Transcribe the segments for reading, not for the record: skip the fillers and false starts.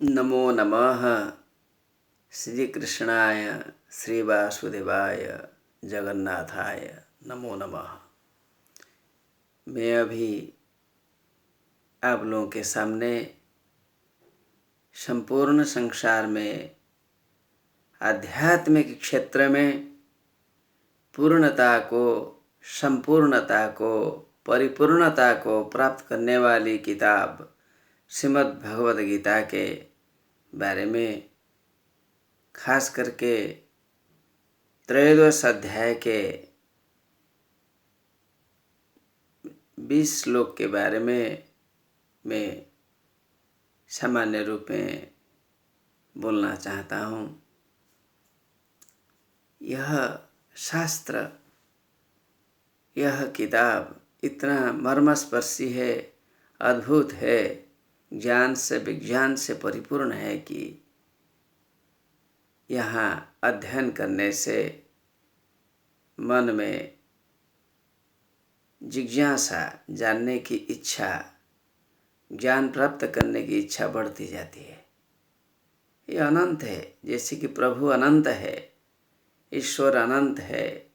नमो नमः श्री कृष्णाय श्री वासुदेवाय जगन्नाथाय नमो नमः। मैं अभी आप लोगों के सामने संपूर्ण संसार में आध्यात्मिक क्षेत्र में पूर्णता को, संपूर्णता को, परिपूर्णता को प्राप्त करने वाली किताब श्रीमद् भगवद गीता के बारे में, खास करके त्रयोदश अध्याय के 20 श्लोक के बारे में मैं सामान्य रूप में बोलना चाहता हूँ। यह शास्त्र, यह किताब इतना मर्मस्पर्शी है, अद्भुत है, ज्ञान से विज्ञान से परिपूर्ण है कि यहाँ अध्ययन करने से मन में जिज्ञासा, जानने की इच्छा, ज्ञान प्राप्त करने की इच्छा बढ़ती जाती है। ये अनंत है, जैसे कि प्रभु अनंत है, ईश्वर अनंत है,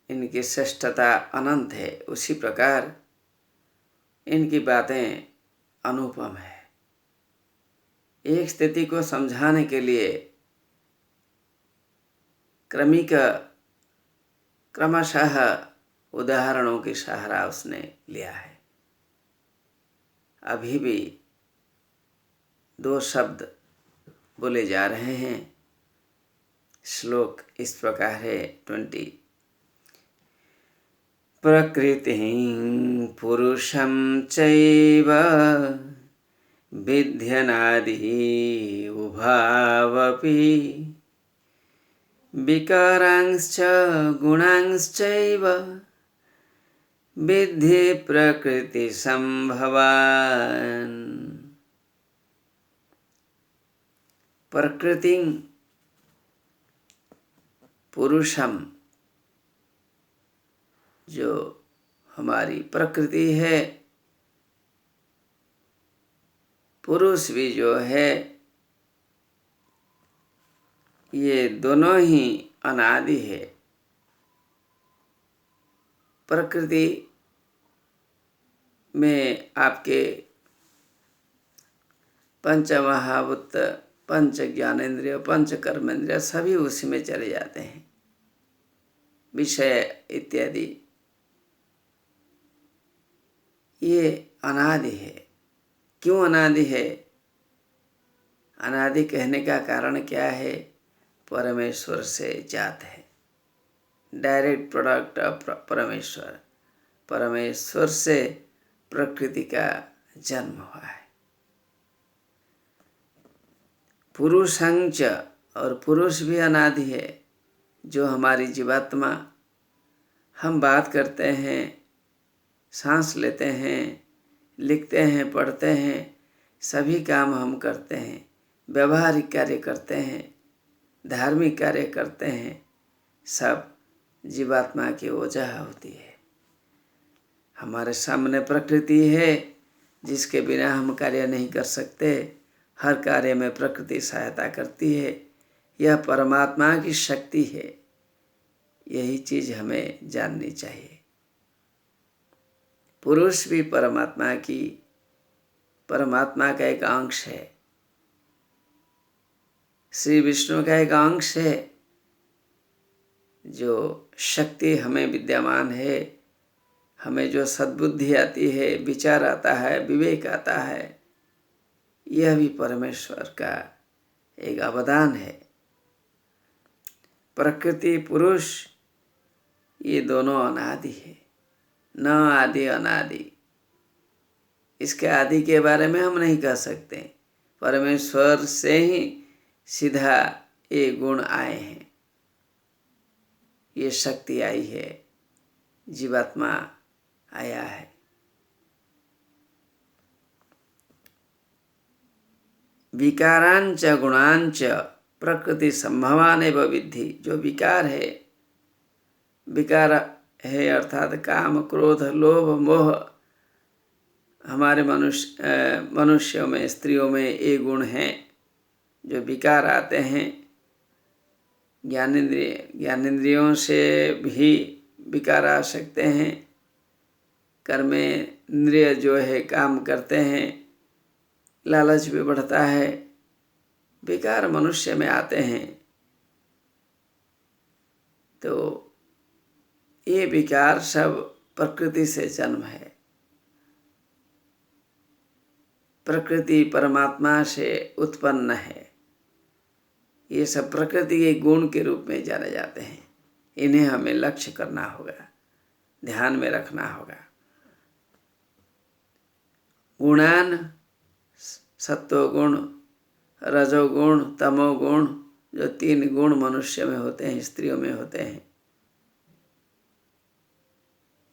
इनकी श्रेष्ठता अनंत है, उसी प्रकार इनकी बातें अनुपम है। एक स्थिति को समझाने के लिए क्रमशः उदाहरणों की सहारा उसने लिया है। अभी भी 2 शब्द बोले जा रहे हैं। श्लोक इस प्रकार है 20। प्रकृतिं पुरुषं चैव विध्यनादि उभावपि विकारांश्च गुणांश्चैव विद्धि प्रकृति संभवान्। प्रकृतिं पुरुषम, जो हमारी प्रकृति है, पुरुष भी जो है, ये दोनों ही अनादि है। प्रकृति में आपके पंच महाभूत, पंच ज्ञानेंद्रिय, पंच कर्मेंद्रिय सभी उसी में चले जाते हैं, विषय इत्यादि। ये अनादि है। क्यों अनादि है? अनादि कहने का कारण क्या है? परमेश्वर से जात है, डायरेक्ट प्रोडक्ट ऑफ परमेश्वर। परमेश्वर से प्रकृति का जन्म हुआ है। पुरुषंच, और पुरुष भी अनादि है। जो हमारी जीवात्मा, हम बात करते हैं, सांस लेते हैं, लिखते हैं, पढ़ते हैं, सभी काम हम करते हैं, व्यवहारिक कार्य करते हैं, धार्मिक कार्य करते हैं, सब जीवात्मा की वजह होती है। हमारे सामने प्रकृति है, जिसके बिना हम कार्य नहीं कर सकते। हर कार्य में प्रकृति सहायता करती है। यह परमात्मा की शक्ति है। यही चीज हमें जाननी चाहिए। पुरुष भी परमात्मा का एक अंश है, श्री विष्णु का एक अंश है। जो शक्ति हमें विद्यमान है, हमें जो सद्बुद्धि आती है, विचार आता है, विवेक आता है, यह भी परमेश्वर का एक अवदान है। प्रकृति, पुरुष, ये दोनों अनादि है। न आदि अनादि, इसके आदि के बारे में हम नहीं कह सकते। परमेश्वर से ही सीधा ये गुण आए हैं, ये शक्ति आई है, जीवात्मा आया है। विकारांच गुणांच प्रकृति संभवानेव विद्धि। जो विकार है, विकार है अर्थात काम, क्रोध, लोभ, मोह हमारे मनुष्यों में, स्त्रियों में ये गुण हैं जो विकार आते हैं। ज्ञानेंद्रियों से भी विकार आ सकते हैं। कर्मेंद्रिय जो है काम करते हैं, लालच भी बढ़ता है, विकार मनुष्य में आते हैं। तो ये विकार सब प्रकृति से जन्म है। प्रकृति परमात्मा से उत्पन्न है। ये सब प्रकृति के गुण के रूप में जाने जाते हैं। इन्हें हमें लक्ष्य करना होगा, ध्यान में रखना होगा। गुणान, सत्वगुण, रजोगुण, तमोगुण, जो 3 गुण मनुष्य में होते हैं, स्त्रियों में होते हैं,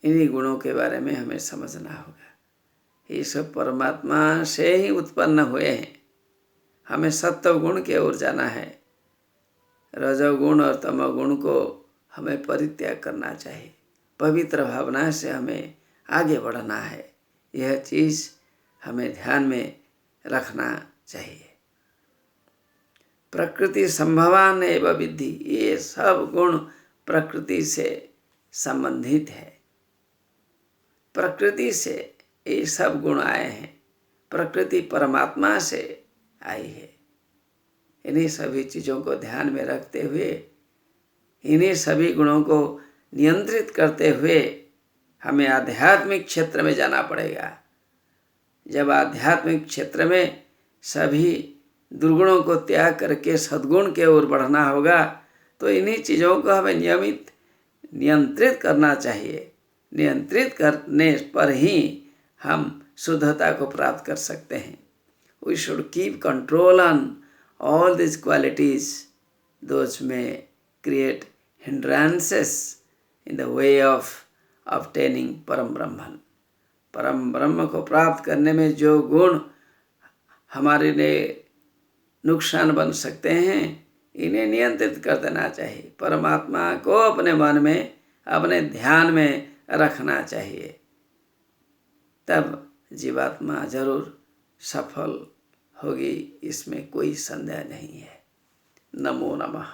इन्हीं गुणों के बारे में हमें समझना होगा। ये सब परमात्मा से ही उत्पन्न हुए हैं। हमें सत्वगुण की ओर जाना है। रजोगुण और तमोगुण को हमें परित्याग करना चाहिए। पवित्र भावना से हमें आगे बढ़ना है। यह चीज़ हमें ध्यान में रखना चाहिए। प्रकृति संभवान एवं विद्धि, ये सब गुण प्रकृति से संबंधित है। प्रकृति से ये सब गुण आए हैं। प्रकृति परमात्मा से आई है। इन्हीं सभी चीज़ों को ध्यान में रखते हुए, इन्हीं सभी गुणों को नियंत्रित करते हुए हमें आध्यात्मिक क्षेत्र में जाना पड़ेगा। जब आध्यात्मिक क्षेत्र में सभी दुर्गुणों को त्याग करके सद्गुण के ओर बढ़ना होगा, तो इन्हीं चीज़ों को हमें नियंत्रित करना चाहिए। नियंत्रित करने पर ही हम शुद्धता को प्राप्त कर सकते हैं। We should keep control on all these qualities. Those may create hindrances in the way of obtaining परम ब्रह्मन। परम ब्रह्म को प्राप्त करने में जो गुण हमारे लिए नुकसान बन सकते हैं, इन्हें नियंत्रित कर देना चाहिए। परमात्मा को अपने मन में, अपने ध्यान में रखना चाहिए। तब जीवात्मा जरूर सफल होगी, इसमें कोई संदेह नहीं है। नमो नमः।